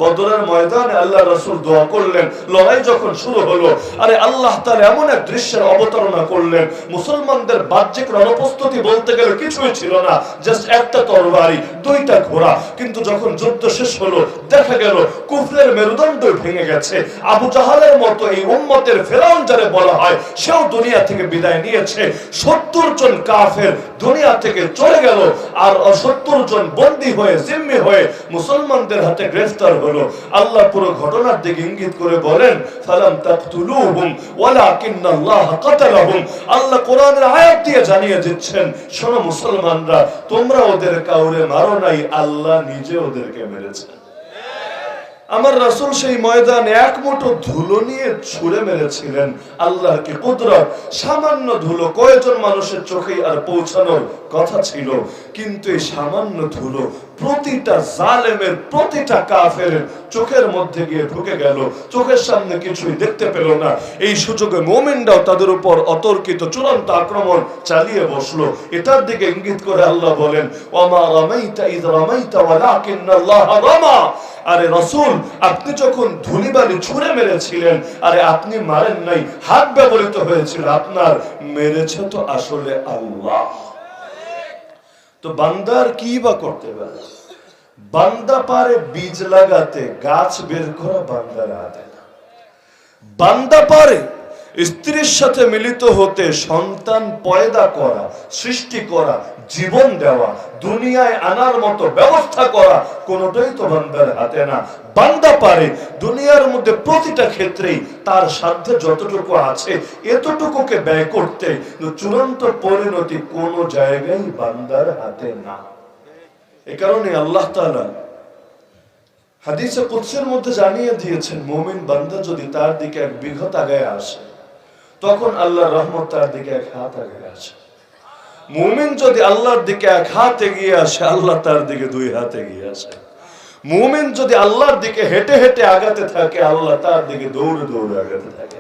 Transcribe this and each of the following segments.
বদরের ময়দানে আল্লাহ রাসূল দোয়া করলেন, লড়াই যখন শুরু হলো, আরে আল্লাহ তাআলা এমন এক দৃশ্যের অবতারণা করলেন, মুসলমানদের বাহ্যিক রণপ্রস্তুতি বলতে গেলে কিছুই ছিল না, জাস্ট একটা তরবারি, দুইটা ঘোড়া। কিন্তু যখন যুদ্ধ শেষ হলো, দেখা গেল কুফরের মেরুদণ্ড ভেঙে গেছে। আবু জাহালের মতো এই উম্মতের ফেরাউন যারে বলা হয়, সেও দুনিয়া থেকে বিদায় নিয়েছে। 70 জন কাফের দুনিয়া থেকে চলে গেল, আর 70 জন বন্দী হয়ে জিম্মি হয়ে মুসলমানদের হাতে গ্রেফতার হলো। আল্লাহ পুরো ঘটনার দিকে ইঙ্গিত করে বলেন, ফালাম তাকতুলুহুম ওয়ালাকিন্নাল্লাহ কাতালাহুম। আল্লাহ কোরআনের আয়াত দিয়ে জানিয়ে দিচ্ছেন, শোনো মুসলমানরা, তোমরা ওদের কাউরে মারো নাই, আল্লাহ নিজে ওদেরকে মেরেছেন। আমার রাসূল সেই ময়দানে এক মুঠো ধুলো নিয়ে ছুঁড়ে মেরেছিলেন। আল্লাহর কি কুদরত! সামান্য ধুলো কয়জন মানুষের চোখেই আর পৌঁছানোর কথা ছিল, কিন্তু এই সামান্য ধুলো প্রতিটা জালেমের, প্রতিটা কাফের চোখের মধ্যে গিয়ে ঢুকে গেল, চোখের সামনে কিছুই দেখতে পেল না। এই সুযোগে মুমিনরাও তাদের উপর অতর্কিত চূড়ান্ত আক্রমণ চালিয়ে বসলো। এটার দিকে ইঙ্গিত করে আল্লাহ বলেন, ওয়ামা রামাইতা ইয রামাইতা ওয়ালাকিন্নাল্লাহ রামা। আরে রাসূল, আপনি যখন ধুলিবালি ছুঁড়ে মেরেছিলেন, আরে আপনি মারেন নাই, হাত ব্যবহৃত হয়েছিল আপনার, মেরেছে তো আসলে আল্লাহ। তো বান্দার কি বা করতে পারে? বান্দা পারে বীজ লাগাতে, গাছ বের করা বান্দার হাতে না। বান্দা পারে স্ত্রীর সাথে মিলিত হতে, সন্তান পয়দা করা, সৃষ্টি করা, জীবন দেওয়া, দুনিয়ায় আনার মতো ব্যবস্থা করা, কোনোটাই তো বান্দার হাতে না। বান্দা পারে দুনিয়ার মধ্যে প্রতিটা ক্ষেত্রেই তার সাধ্যে যতটুকু আছে এতটুকুকে ব্যয় করতে, চূড়ান্ত পরিণতি কোনো জায়গায় বান্দার হাতে না। এ কারণে আল্লাহ তাআলা হাদিসে কুদসির মধ্যে জানিয়ে দিয়েছেন, মুমিন বান্দা যদি তার দিকে এক বিঘত আগায় আসে, তখন আল্লাহর রহমত তার দিকে এক হাত আগায় আসে। মুমিন যদি আল্লাহর দিকে এক হাত এগিয়ে আসে, আল্লাহ তার দিকে 2 হাত এগিয়ে আসে। মুমিন যদি আল্লাহর দিকে হেঁটে হেঁটে আগাতে থাকে, আল্লাহ তার দিকে দৌড়ে দৌড়ে আগাতে থাকে।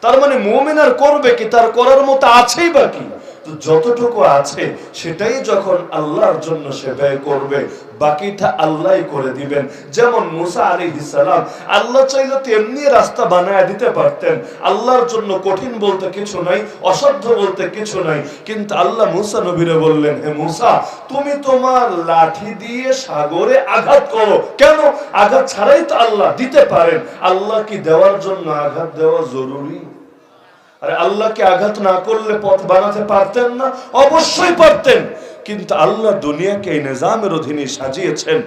তার মানে মুমিন আর করবে কি? তার করার মতো আছেই বাকি, তো যতটুকু আছে সেটাই যখন আল্লাহর জন্য সে ব্যয় করবে, বাকিটা আল্লাহই করে দিবেন। যেমন মুসা আলাইহিস সালাম, আল্লাহ চাইলে তো এমনি রাস্তা বানায় দিতে পারতেন। আল্লাহর জন্য কঠিন বলতে কিছু নাই, অসাধ্য বলতে কিছু নাই। কিন্তু আল্লাহ মুসা নবীরে বললেন, হে মুসা, তুমি তোমার লাঠি দিয়ে সাগরে আঘাত করো। কেন? আঘাত ছাড়াই তো আল্লাহ দিতে পারেন। আল্লাহ কি দেওয়ার জন্য আঘাত দেওয়া জরুরি? আরে আল্লাহকে আঘাত না করলে পথ বানাতে পারতেন না? অবশ্যই পারতেন। কিন্তু আল্লাহ দুনিয়াকে এই নিজামের অধীনে সাজিয়েছেন,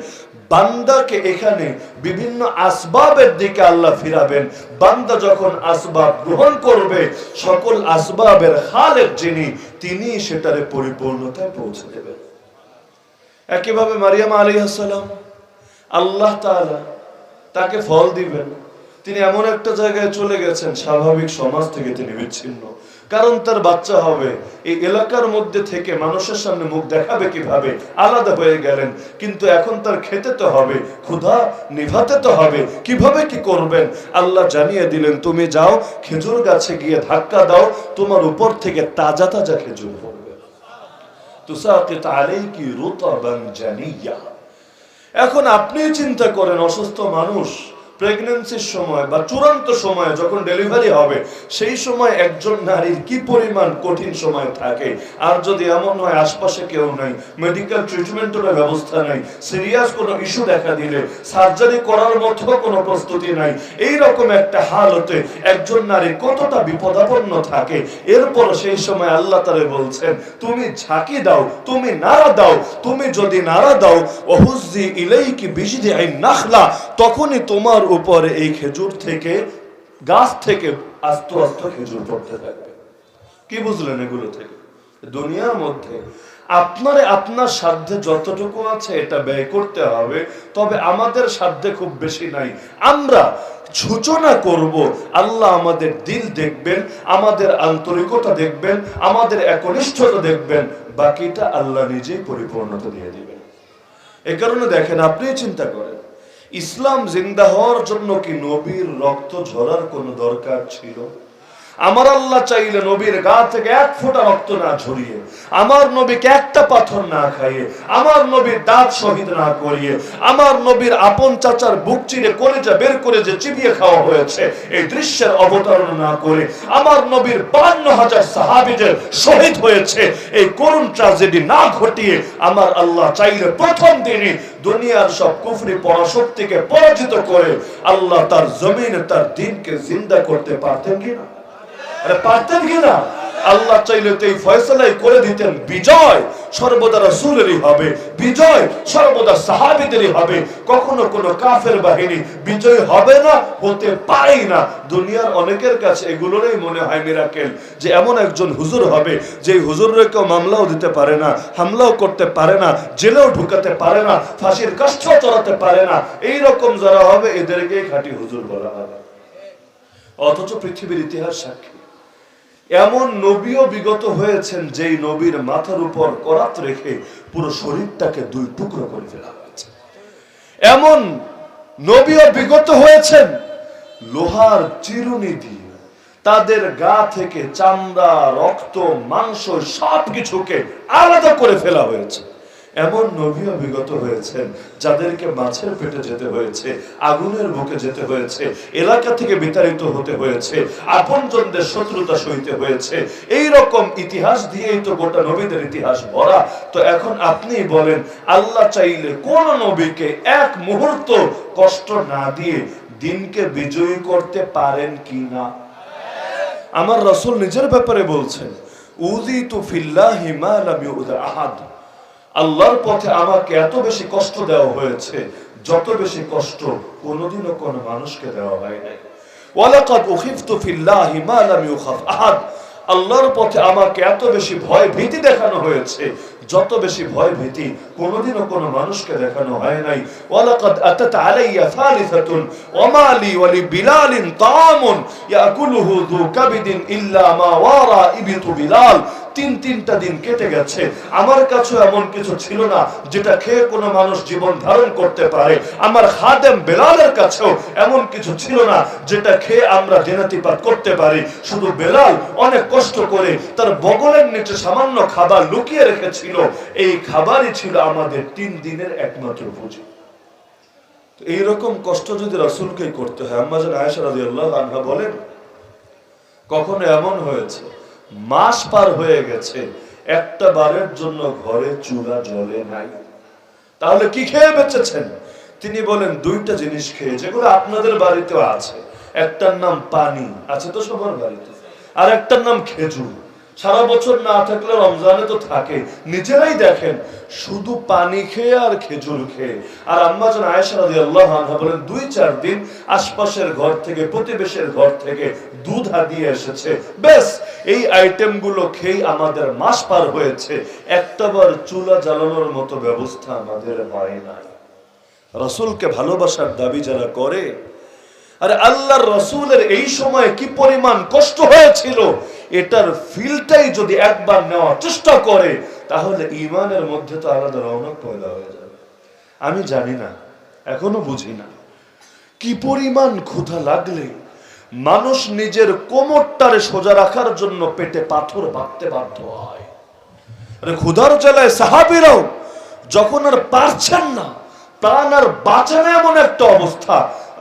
বান্দাকে এখানে বিভিন্ন আসবাবের দিকে আল্লাহ ফিরাবেন। বান্দা যখন আসবাব গ্রহণ করবে, সকল আসবাবের খালেক যিনি, তিনি সেটারে পরিপূর্ণতায় পৌঁছে দেবেন। একইভাবে মারিয়াম আলাইহিস সালাম, আল্লাহ তাআলা তাকে ফল দিবেন। তিনি এমন একটা জায়গায় চলে গেছেন, স্বাভাবিক সমাজ থেকে তিনি বিচ্ছিন্ন, কারণ তার বাচ্চা হবে। এই এলাকার মধ্যে থেকে মানুষের সামনে মুখ দেখাবে কিভাবে? আলাদা হয়ে গেলেন। কিন্তু এখন তার খেতে তো হবে, ক্ষুধা নিভাতে তো হবে, কিভাবে কি করবেন? আল্লাহ জানিয়ে দিলেন, তুমি যাও খেজুর গাছে গিয়ে ধাক্কা দাও, তোমার উপর থেকে তাজা তাজা খেজুর পড়বে। তুসাকিত আলাইকি রুতাবান জানিয়া। এখন আপনি চিন্তা করেন, অসুস্থ মানুষ প্রেগন্যান্সির সময় বা চূড়ান্ত সময়ে যখন ডেলিভারি হবে, সেই সময় একজন নারীর কি পরিমাণ কঠিন সময় থাকে। আর যদি এমন হয় আশপাশে কেউ নাই, মেডিকেল ট্রিটমেন্টের ব্যবস্থা নাই, সিরিয়াস কোনো ইস্যু দেখা দিলে সার্জারি করার মতো কোনো প্রস্তুতি নাই, এই রকম একটা হালতে একজন নারী কতটা বিপদাপন্ন থাকে। এরপর সেই সময় আল্লাহ তাআলা বলছেন, তুমি ঝাঁকি দাও, তুমি নাড়া দাও। তুমি যদি নাড়া দাও, ওহুজ্জি ইলাইকি বিজিদিআইন নাখলা, তখনই তোমার উপরে এই খেজুর থেকে, গাছ থেকে আস্তে আস্তে খেজুর পড়তে থাকবে। কি বুঝলেন এগুলো থেকে? দুনিয়ার মধ্যে আপনারে আপনার সাধ্যে যতটুকু আছে এটা ব্যয় করতে হবে, তবে আমাদের সাধ্যে খুব বেশি নাই। আমরা সূচনা করব, আল্লাহ আমাদের দিল দেখবেন, আমাদের আন্তরিকতা দেখবেন, আমাদের একনিষ্ঠতা দেখবেন, বাকিটা আল্লাহ নিজেই পরিপূর্ণতা দিয়ে দিবেন। এ কারণে দেখেন, আপনি চিন্তা করেন, ইসলাম জিন্দা হওয়ার জন্য কি নবীর রক্ত ঝরার কোনো দরকার ছিল? আমার আল্লাহ চাইলে নবীর গা থেকে এক ফোঁটা রক্ত না ঝরিয়ে, আমার নবীকে একটা পাথর না খাইয়ে, আমার নবীর দাঁত শহীদ না করিয়ে, আমার নবীর আপন চাচার বুক চিরে কলেজা বের করে যে চিবিয়ে খাওয়া হয়েছে, এই দৃশ্যের অবতারণা না করে আমার নবীর 52,000 সাহাবীদের শহীদ হয়েছে, এই করুণ ট্র্যাজেডি না ঘটিয়ে আমার আল্লাহ চাইলে প্রথম দিনই দুনিয়ার সব কুফরি পরাশক্তিকে পরাজিত করে আল্লাহ তার জমিনে তার দ্বীনকে জিন্দা করতে পারতেন কিনা? আরে পারতেন কিনা? আল্লাহ চাইলে তো এই ফয়সালাই করে দিতেন, বিজয় সর্বদা রাসূলেরই হবে, বিজয় সর্বদা সাহাবীদেরই হবে। কখনো কোনো কাফের বাহিনী বিজয় হবে না, হতে পারেই না। দুনিয়ার অনেকের কাছে এগুলোরই মনে হয় মিরাকেল, যে এমন একজন হুজুর হবে যে হুজুরের কেউ মামলাও দিতে পারে না, হামলাও করতে পারে না, জেলেও ঢুকাতে পারে না, ফাঁসির কাষ্ঠ চড়াতে পারে না। এইরকম যারা হবে এদেরকেই খাঁটি হুজুর বলা হবে। অথচ পৃথিবীর ইতিহাস সাক্ষী এমন নবীও বিগত হয়েছেন যেই নবীর মাথার উপর করাত রেখে পুরো শরীরটাকে দুই টুকরো করে ফেলা হয়েছে। এমন নবীও বিগত হয়েছেন লোহার চিরুনি দিয়ে তাদের গা থেকে চামড়া, রক্ত, মাংস সবকিছুকে আলাদা করে ফেলা হয়েছে। এমন নবীও বিগত হয়েছেন যাদেরকে মাছের পেটে যেতে হয়েছে, আগুনের বুকে যেতে হয়েছে, এলাকা থেকে বিতাড়িত হতে হয়েছে, আপনজনদের শত্রুতা সইতে হয়েছে। এই রকম ইতিহাস দিয়েই তো গোটা নবীদের ইতিহাস ভরা। তো এখন আপনি বলেন, আল্লাহ চাইলে কোন নবীকে এক মুহূর্ত কষ্ট না দিয়ে দিনকে বিজয়ী করতে পারেন কি না? আমার রাসূল নিজের ব্যাপারে বলছেন, উযিতু ফিল্লাহি মা লাম ইউযা আহাদ। আল্লাহর পথে আমাকে এত বেশি কষ্ট দেওয়া হয়েছে যত বেশি কষ্ট কোনোদিনও কোনো মানুষকে দেওয়া হয় নাই। ওয়ালাকাদ উখিফতু ফিল্লাহি মা লাম ইউখাফ আহাদ। আল্লাহর পথে আমাকে এত বেশি ভয় ভীতি দেখানো হয়েছে যত বেশি ভয় ভীতি কোনোদিনও কোনো মানুষকে দেখানো হয় নাই। ওয়ালাকাদ আতাত আলাইয়া সালিসাতুন ওয়া মা লি ওয়া লি বিলালিন তাআমুন ইয়াকুলুহু যু কাবিদিন ইল্লা মা ওয়ারা ইবিতু বিলাল। তিনটা দিন কেটে গেছে, আমার কাছে এমন কিছু ছিল না যেটা খেয়ে কোনো মানুষ জীবন ধারণ করতে পারে। আমার খাদেম বেলালের কাছেও এমন কিছু ছিল না যেটা খেয়ে আমরা জেনাতিপাত করতে পারি। শুধু বেলাল অনেক কষ্ট করে তার বগলের নিচে সামান্য খাবার লুকিয়ে রেখেছিল, এই খাবারই ছিল আমাদের 3 দিনের একমাত্র পুঁজি। এইরকম কষ্ট যদি রাসূলকে করতে হয়, আম্মা জান আয়েশা রাদিয়াল্লাহু আনহা বলেন, কখনো এমন হয়েছে মাস পার হয়ে গেছে একটা বারের জন্য ঘরে চুলা জ্বলে নাই। তাহলে কি খেয়ে বেঁচেছেন? তিনি বলেন, 2টা জিনিস খেয়ে, যেগুলো আপনাদের বাড়িতেও আছে। একটার নাম পানি, আছে তো সবার বাড়িতে, আর একটার নাম খেজুর। সারা বছর না থাকলে রমজানে তো থাকে। নিজেরাই দেখেন শুধু পানি খেয়ে আর খেজুর খেয়ে। আর আম্মা জান আয়েশা রাদিয়াল্লাহু আনহা বলেন, 2-4 দিন আশপাশের ঘর থেকে, প্রতিবেশের ঘর থেকে দুধ হাদিয়ে এসেছে। বেশ, এই আইটেম গুলো খেয়ে আমাদের মাস পার হয়েছে। একটাবার চুলা জ্বালানোর মতো ব্যবস্থা আমাদের হয় নাই। রাসূলকে ভালোবাসার দাবি যারা করে, আরে আল্লাহর রাসূলের এই সময়ে কি পরিমাণ কষ্ট হয়েছিল এটার ফিলটাই যদি একবার নেওয়ার চেষ্টা করে তাহলে ঈমানের মধ্যে তো আলাদা রওনক পয়দা হয়ে যাবে। আমি জানি না, এখনো বুঝি না কি পরিমাণ ক্ষুধা লাগলে মানুষ নিজের কোমরটারে সোজা রাখার জন্য পেটে পাথর বাঁধতে বাধ্য হয়। আরে ক্ষুধার জ্বালায় সাহাবীরাও যখন আর পারছেন না, প্রাণ আর বাঁচে না এমন একটা অবস্থা,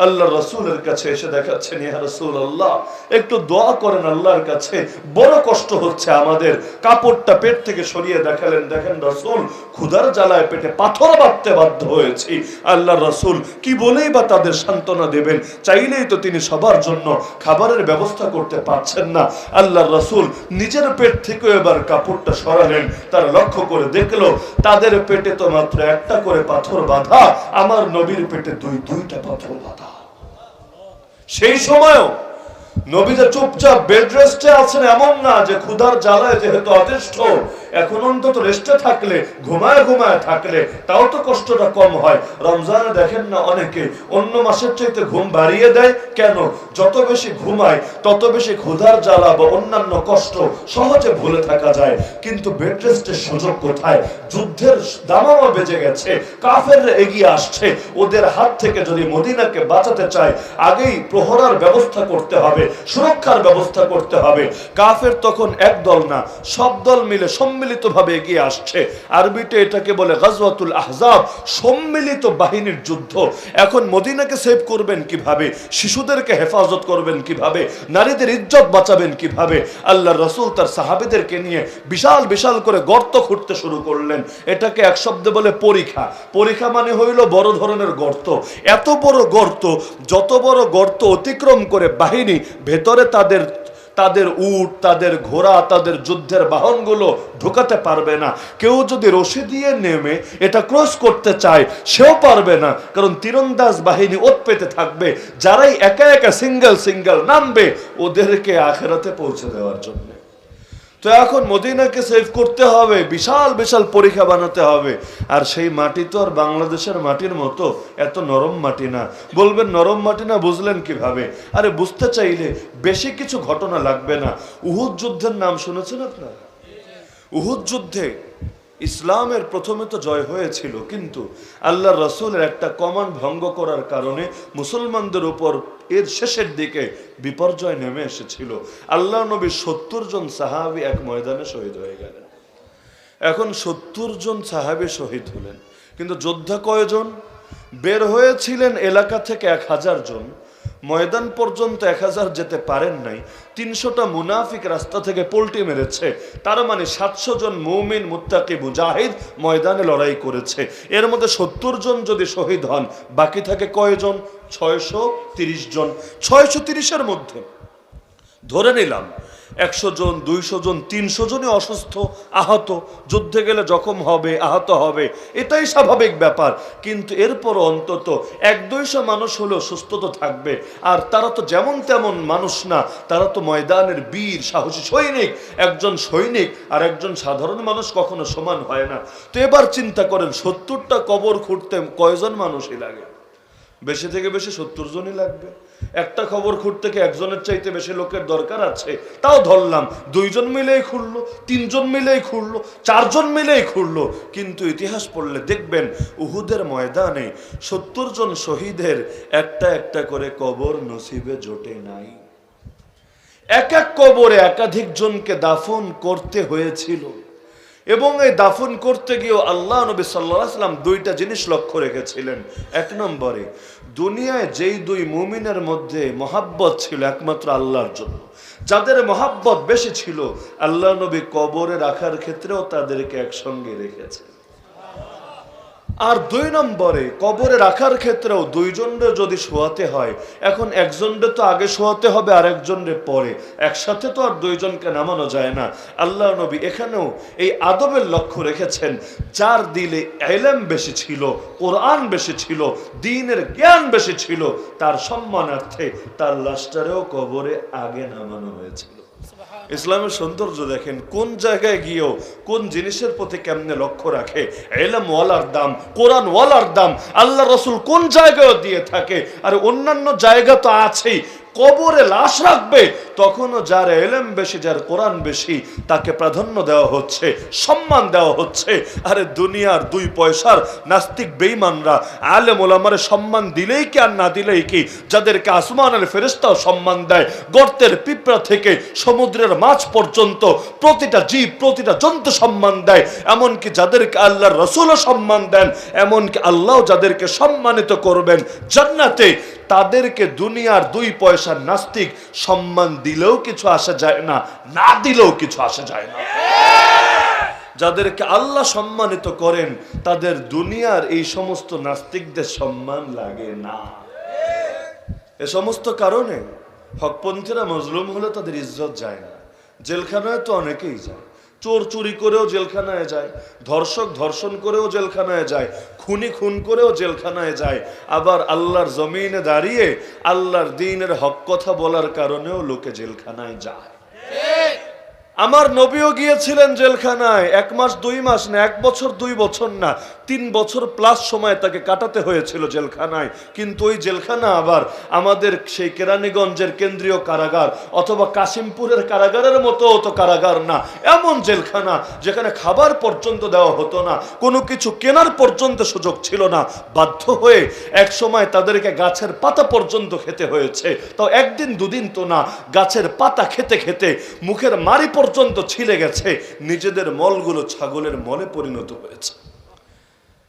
আল্লাহ রাসূলের কাছে এসে দেখাচ্ছেন, ইয়া রাসূলুল্লাহ একটু দোয়া করেন আল্লাহর কাছে, বড় কষ্ট হচ্ছে আমাদের। কাপড়টা পেট থেকে সরিয়ে দেখালেন, দেখেন রাসূল ক্ষুধার জ্বালায় পেটে পাথর বাঁধতে বাধ্য হয়েছি। আল্লাহ রাসূল কি বলেই বা তাদের সান্ত্বনা দেবেন? চাইলেই তো তিনি সবার জন্য খাবারের ব্যবস্থা করতে পারছেন না। আল্লাহ রাসূল নিজের পেট থেকে এবার কাপড়টা সরালেন, তার লক্ষ্য করে দেখলো তাদের পেটে তো মাত্র একটা করে পাথর বাঁধা, আমার নবীর পেটে দুইটা পাথর বাঁধা। সেই সময়ও নবী যে চুপচাপ বেড রেস্টে আছেন এমন না, যে ক্ষুধার জ্বালায় যেহেতু অতিষ্ঠ এখন অন্তত রেস্টে থাকলে, ঘুমায় ঘুমায় থাকলে তাও তো কষ্টটা কম হয়। রমজানে দেখেন না অনেকে অন্য মাসের চাইতে ঘুম বাড়িয়ে দেয়। কেন? যত বেশি ঘুমায় তত বেশি ক্ষুধার জ্বালা বা অন্যান্য কষ্ট সহজে ভুলে থাকা যায়। কিন্তু বেড রেস্টের সুযোগ কোথায়? যুদ্ধের দামামা বেজে গেছে, কাফেররা এগিয়ে আসছে। ওদের হাত থেকে যদি মদিনাকে বাঁচাতে চায়, আগেই প্রহরার ব্যবস্থা করতে হবে, সুরক্ষার ব্যবস্থা করতে হবে। কাফের তখন এক দল না, সব দল মিলে সম্মিলিতভাবে এগিয়ে আসছে। আরবিতে এটাকে বলে গাজওয়াতুল আহজাব, সম্মিলিত বাহিনীর যুদ্ধ। এখন মদিনাকে সেভ করবেন কিভাবে? শিশুদেরকে হেফাজত করবেন কিভাবে? নারীদের ইজ্জত বাঁচাবেন কিভাবে? আল্লাহর রাসূল তার সাহাবীদেরকে নিয়ে বিশাল বিশাল করে গর্ত খুঁড়তে শুরু করলেন। এটাকে এক শব্দে বলে পরীক্ষা। পরীক্ষা মানে হইল বড় ধরনের গর্ত। এত বড় গর্ত, যত বড় গর্ত অতিক্রম করে বাহিনী ভেতরে তাদের উট, তাদের ঘোড়া, তাদের যুদ্ধের বাহনগুলো ঢুকাতে পারবে না। কেউ যদি রশি দিয়ে নেমে এটা ক্রস করতে চায়, সেও পারবে না, কারণ তীরন্দাজ বাহিনী ওত পেতে থাকবে। যারাই একা একা সিঙ্গেল নামবে, ওদেরকে আখিরাতে পৌঁছে দেওয়ার জন্য। তো এখন মদিনাকে সেভ করতে হবে, বিশাল বিশাল পরীক্ষা বানাতে হবে। আর সেই মাটি তো আর বাংলাদেশের মাটির মতো এত নরম মাটি না। বলবেন নরম মাটি না, বুঝলেন কিভাবে? আরে বুঝতে চাইলে বেশি কিছু ঘটনা লাগবে না। উহুদ যুদ্ধের নাম শুনেছেন আপনারা? উহুদ যুদ্ধে ইসলামের প্রথমে তো জয় হয়েছিল, কিন্তু আল্লাহর রাসূলের একটা কমান্ড ভঙ্গ করার কারণে মুসলমানদের উপর এর শেষের দিকে বিপর্যয় নেমে এসেছিল। আল্লাহ নবী 70 জন সাহাবী এক ময়দানে শহীদ হয়ে গেলেন। এখন 70 জন সাহাবী শহীদ হলেন, কিন্তু যোদ্ধা কয়জন? বের হয়েছিলেন এলাকা থেকে 1000 জন, ময়দান পর্যন্ত 1000 যেতে পারেন নাই। 300টা মুনাফিক রাস্তা থেকে পল্টি মেরেছে। তার মানে 700 জন মুমিন মুত্তাকি মুজাহিদ ময়দানে লড়াই করেছে। এর মধ্যে 70 জন যদি শহীদ হন, বাকি থাকে কয়জন? 630 জন। 630-এর মধ্যে ধরে নিলাম 100 জন, 200 জন, 300 জনই অসুস্থ, আহত। যুদ্ধে গেলে জখম হবে, আহত হবে, এটাই স্বাভাবিক ব্যাপার। কিন্তু এরপর অন্তত 100-200 মানুষ হলেও সুস্থ তো থাকবে। আর তারা তো যেমন তেমন মানুষ না, তারা তো ময়দানের বীর সাহসী সৈনিক। একজন সৈনিক আর একজন সাধারণ মানুষ কখনো সমান হয় না। তো এবার চিন্তা করেন, 70টা কবর খুঁড়তে কয়জন মানুষই লাগে? বেশি থেকে বেশি 70 জনই লাগবে। একটা কবর খুঁড়তে কি একজনের চাইতে বেশি লোকের দরকার আছে? তাও ধরলাম 2 জন মিলেই খুঁড়লো, 3 জন মিলেই খুঁড়লো, 4 জন মিলেই খুঁড়লো। কিন্তু ইতিহাস পড়লে দেখবেন উহুদের ময়দানে 70 জন শহীদের একটা একটা করে কবর নসিবে জোটে নাই। এক এক কবরে একাধিক জনকে দাফন করতে হয়েছিল। এবং এই দাফন করতে গিয়েও আল্লাহ নবী সাল্লাল্লাহু আলাইহি ওয়াসাল্লাম 2টা জিনিস লক্ষ্য রেখেছিলেন। এক নম্বরে, দুনিয়ায় যেই 2 মুমিনের মধ্যে মহাব্বত ছিল একমাত্র আল্লাহর জন্য, যাদের মহাব্বত বেশি ছিল, আল্লাহ নবী কবরে রাখার ক্ষেত্রেও তাদেরকে একসঙ্গে রেখেছেন। আর 2 নম্বরে, কবরে রাখার ক্ষেত্রেও 2 জনরে যদি শোয়াতে হয়, এখন একজনরে তো আগে শোয়াতে হবে আর একজনরে পরে, একসাথে তো আর 2 জনকে নামানো যায় না। আল্লাহ নবী এখানেও এই আদবের লক্ষ্য রেখেছেন। যার দিলে ইলম বেশি ছিল, কোরআন বেশি ছিল, দ্বীনের জ্ঞান বেশি ছিল, তার সম্মানার্থে তার লাশটারেও কবরে আগে নামানো হয়েছিল। ইসলামের সৌন্দর্য দেখেন, কোন জায়গায় গিয়েও কোন জিনিসের প্রতি কেমনে লক্ষ্য রাখে। ইলম ওয়ালার দাম, কোরআন ওয়ালার দাম আল্লাহ রাসূল কোন জায়গায় দিয়ে থাকে। আর অন্যান্য জায়গা তো আছেই। কবরে লাশ রাখবে, তখনও যার ইলম বেশি, যার কোরআন বেশি, তাকে প্রাধান্য দেওয়া হচ্ছে, সম্মান দেওয়া হচ্ছে। আরে দুনিয়ার 2 পয়সার নাস্তিক বেঈমানরা আলেম ওলামারে সম্মান দিলেই কি আর না দিলেই কি, যাদেরকে আসমানের ফেরেশতাও সম্মান দেয়, গর্তের পিঁপড়া থেকে সমুদ্রের মাছ পর্যন্ত প্রতিটা জীব, প্রতিটা জন্তু সম্মান দেয়, এমনকি যাদেরকে আল্লাহর রাসূলও সম্মান দেন, এমনকি আল্লাহ যাদেরকে সম্মানিত করবেন জান্নাতে, তাদেরকে দুনিয়ার 2 পয়সার নাস্তিক সম্মান দিলেও কিছু আসে যায় না, না দিলেও কিছু আসে যায় না। যাদেরকে আল্লাহ সম্মানিত করেন, তাদের দুনিয়ার এই সমস্ত নাস্তিকদের সম্মান লাগে না। এ সমস্ত কারণে হকপন্থীরা মজলুম হলে তাদের ইজ্জত যায় না। জেলখানায় তো অনেকেই যায়, চোর চুরি করেও জেলখানায় যায়, ধর্ষক ধর্ষণ করেও জেলখানায় যায়, খুনি খুন করেও জেলখানায় যায়। আবার আল্লাহর জমিনে দাঁড়িয়ে আল্লাহর দ্বীনের হক কথা বলার কারণেও লোকে জেলখানায় যায়। আমার নবীও গিয়েছিলেন জেলখানায়, 1 মাস 2 মাস না, 1 বছর 2 বছর না, 3 বছর প্লাস সময় তাকে কাটাতে হয়েছিল জেলখানায়। কিন্তু ওই জেলখানা আবার আমাদের সেই কেরানীগঞ্জের কেন্দ্রীয় কারাগার অথবা কাশিমপুরের কারাগারের মতো তো কারাগার না, এমন জেলখানা যেখানে খাবার পর্যন্ত দেওয়া হতো না, কোনো কিছু কেনার পর্যন্ত সুযোগ ছিল না। বাধ্য হয়ে এক সময় তাদেরকে গাছের পাতা পর্যন্ত খেতে হয়েছে। তো একদিন দুদিন তো না, গাছের পাতা খেতে খেতে মুখের মাড়ি পর্যন্ত ছিলে গেছে, নিজেদের মলগুলো ছাগলের মলে পরিণত হয়েছে।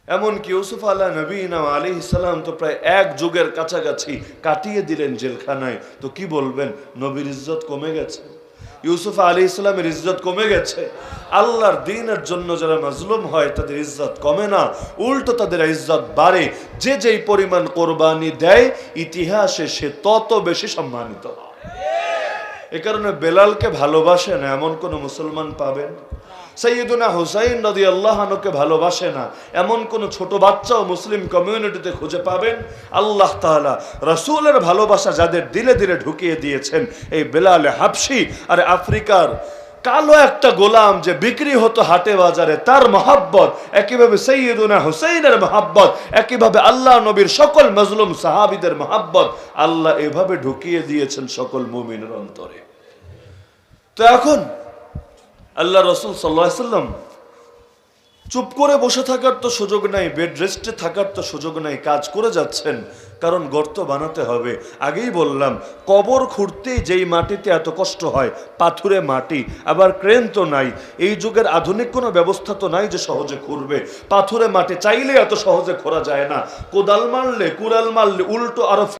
এমনকি ইউসুফ আলাহ নবীনা আলাইহিস সালাম তো প্রায় 1 যুগের কাছাকাছি কাটিয়ে দিলেন জেলখানায়। তো কি বলবেন, নবীর ইজ্জত কমে গেছে, ইউসুফ আলাইহিস সালামের ইজ্জত কমে গেছে। আল্লাহর দ্বীনের জন্য যারা মাজলুম হয় তাদের ইজ্জত কমে না, উল্টো তাদের ইজ্জত বাড়ে। যে যেই পরিমাণ কোরবানি দেয় ইতিহাসে সে তত বেশি সম্মানিত হয়। এ কারণে বেলালকে ভালোবাসে না এমন কোন মুসলমান পাবেন? সাইয়্যিদুনা হুসাইন রাদিয়াল্লাহু আনহুকে ভালোবাসে না এমন কোন ছোট বাচ্চাও মুসলিম কমিউনিটিতে খুঁজে পাবেন? আল্লাহ তাআলা রাসূলের ভালোবাসা যাদের দিলে দিলে ঢুকিয়ে দিয়েছেন, এই বেলাল হাবশি আর আফ্রিকার কালো একটা গোলাম যে বিক্রি হতো হাটে বাজারে, তার মহব্বত, একইভাবে সাইয়্যিদুনা হুসাইনের মহব্বত, একইভাবে আল্লাহ নবীর সকল মাজলুম সাহাবীদের মহব্বত আল্লাহ এভাবে ঢুকিয়ে দিয়েছেন সকল মুমিনের অন্তরে। তো এখন আল্লাহ রাসূল সাল্লাল্লাহু আলাইহি সাল্লাম চুপ করে বসে থাকার তো সুযোগ নাই, বেড রেস্টে থাকার তো সুযোগ নাই, কাজ করে যাচ্ছেন, কারণ গর্ত বানাতে হবে। আগেই বললাম, কবর খুঁড়তেই যেই মাটিতে এত কষ্ট হয়, পাথুরে মাটি, আবার ক্রেন তো নাই, এই যুগের আধুনিক কোনো ব্যবস্থা তো নাই যে সহজে খুঁড়বে। পাথুরে মাটি চাইলে এত সহজে খোঁড়া যায় না, কোদাল মারলে কুড়াল মারলে উল্টো আরো